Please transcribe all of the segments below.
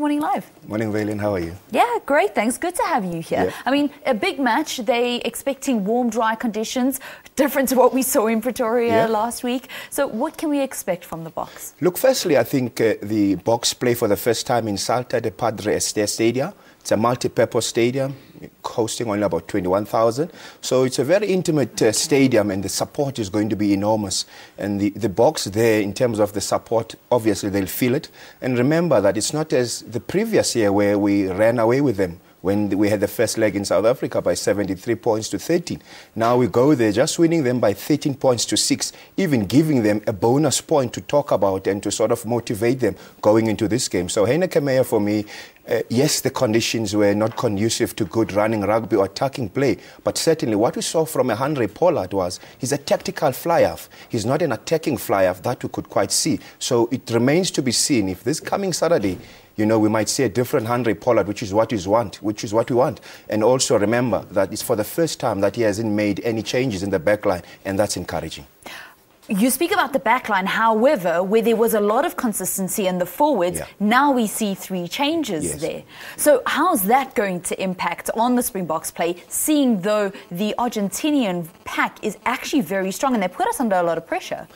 Morning Live. Morning, Vaylin. How are you? Yeah, great. Thanks. Good to have you here. Yeah. I mean, a big match. They expecting warm, dry conditions, different to what we saw in Pretoria last week. So what can we expect from the Boks? Look, firstly, I think the Boks play for the first time in Salta, the Padre Esther Stadium. It's a multi-purpose stadium, hosting only about 21,000. So it's a very intimate stadium, and the support is going to be enormous. And the Boks there, in terms of the support, obviously they'll feel it. And remember that it's not as the previous year where we ran away with them when we had the first leg in South Africa by 73 points to 13. Now we go there just winning them by 13 points to 6, even giving them a bonus point to talk about and to sort of motivate them going into this game. So Heineke Meyer, for me, yes, the conditions were not conducive to good running rugby or attacking play, but certainly what we saw from Henry Pollard was he's a tactical fly-half. He's not an attacking fly-half, that we could quite see. So it remains to be seen if this coming Saturday, you know, we might see a different Henry Pollard, which is what we want. And also remember that it's for the first time that he hasn't made any changes in the back line, and that's encouraging. You speak about the back line, however, where there was a lot of consistency in the forwards, now we see 3 changes there. So how's that going to impact on the Springboks play, seeing though the Argentinian pack is actually very strong and they put us under a lot of pressure?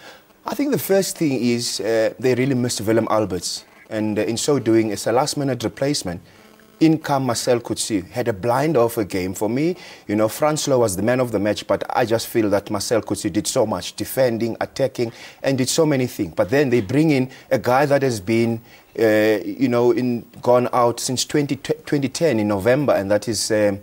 I think the first thing is they really missed Willem Alberts. And in so doing, it's a last-minute replacement. In come Marcel Coetzee, had a blind of a game. For me, you know, Francois was the man of the match, but I just feel that Marcel Coetzee did so much, defending, attacking, and did so many things. But then they bring in a guy that has been, you know, gone out since 2010 in November, and that is the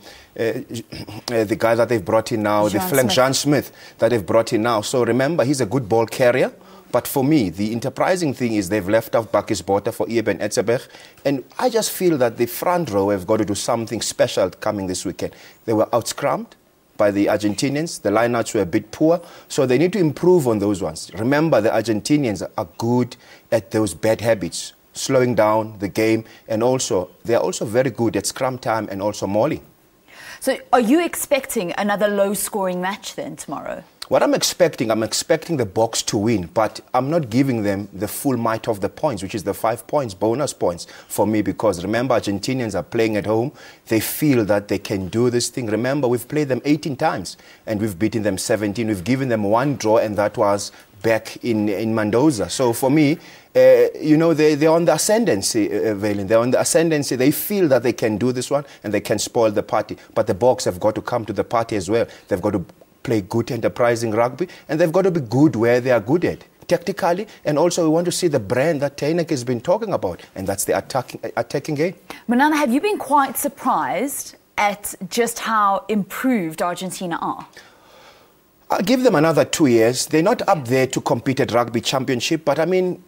guy that they've brought in now, the flank Jean Smith that they've brought in now. So remember, he's a good ball carrier. But for me, the enterprising thing is they've left off Bakis Botha for Eben Etzebeth. And I just feel that the front row have got to do something special coming this weekend. They were out-scrummed by the Argentinians. The lineouts were a bit poor. So they need to improve on those ones. Remember, the Argentinians are good at those bad habits, slowing down the game. And also, they're also very good at scrum time and also mauling. So are you expecting another low-scoring match then tomorrow? What I'm expecting the Boks to win, but I'm not giving them the full might of the points, which is the 5 points, bonus points for me, because remember, Argentinians are playing at home. They feel that they can do this thing. Remember, we've played them 18 times and we've beaten them 17. We've given them 1 draw, and that was back in Mendoza. So for me, you know, they're on the ascendancy, Vaylin. They're on the ascendancy. They feel that they can do this one and they can spoil the party. But the Boks have got to come to the party as well. They've got to play good, enterprising rugby, and they've got to be good where they are good at, tactically, and also we want to see the brand that Heineke has been talking about, and that's the attacking game. Manana, have you been quite surprised at just how improved Argentina are? I'll give them another 2 years. They're not up there to compete at Rugby Championship, but I mean,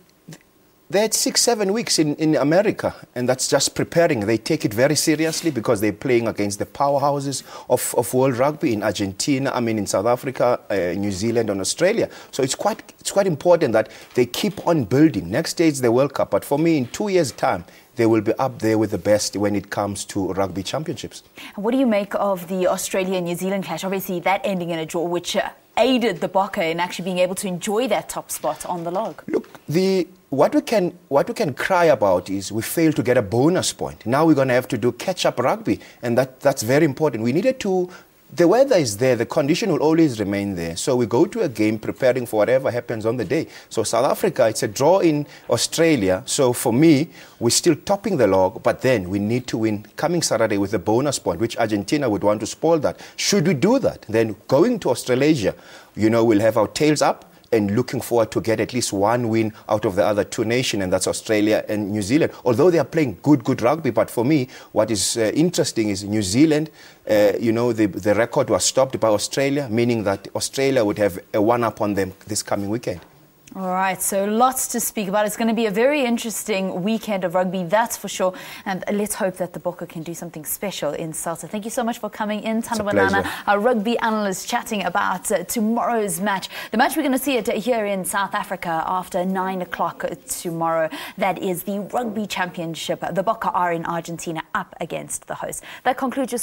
they had 6-7 weeks in America, and that's just preparing. They take it very seriously because they're playing against the powerhouses of world rugby in Argentina, in South Africa, New Zealand and Australia. So it's quite important that they keep on building. Next day is the World Cup, but for me, in 2 years' time, they will be up there with the best when it comes to rugby championships. And what do you make of the Australia-New Zealand clash? Obviously, that ending in a draw, which aided the Bokke in actually being able to enjoy that top spot on the log. Look, what we can cry about is we failed to get a bonus point. Now we're going to have to do catch-up rugby, and that's very important. We needed to. The weather is there, the condition will always remain there. So we go to a game preparing for whatever happens on the day. So South Africa, it's a draw in Australia. So for me, we're still topping the log, but then we need to win coming Saturday with a bonus point, which Argentina would want to spoil that. Should we do that, then going to Australasia, you know, we'll have our tails up and looking forward to get at least 1 win out of the other 2 nations, and that's Australia and New Zealand. Although they are playing good rugby, but for me, what is interesting is New Zealand, you know, the record was stopped by Australia, meaning that Australia would have a one-up on them this coming weekend. All right, so lots to speak about. It's going to be a very interesting weekend of rugby, that's for sure. And let's hope that the Bokke can do something special in Salta. Thank you so much for coming in, Thando Manana, our rugby analyst, chatting about tomorrow's match. The match, we're going to see it here in South Africa after 9 o'clock tomorrow. That is the Rugby Championship. The Bokke are in Argentina up against the host. That concludes your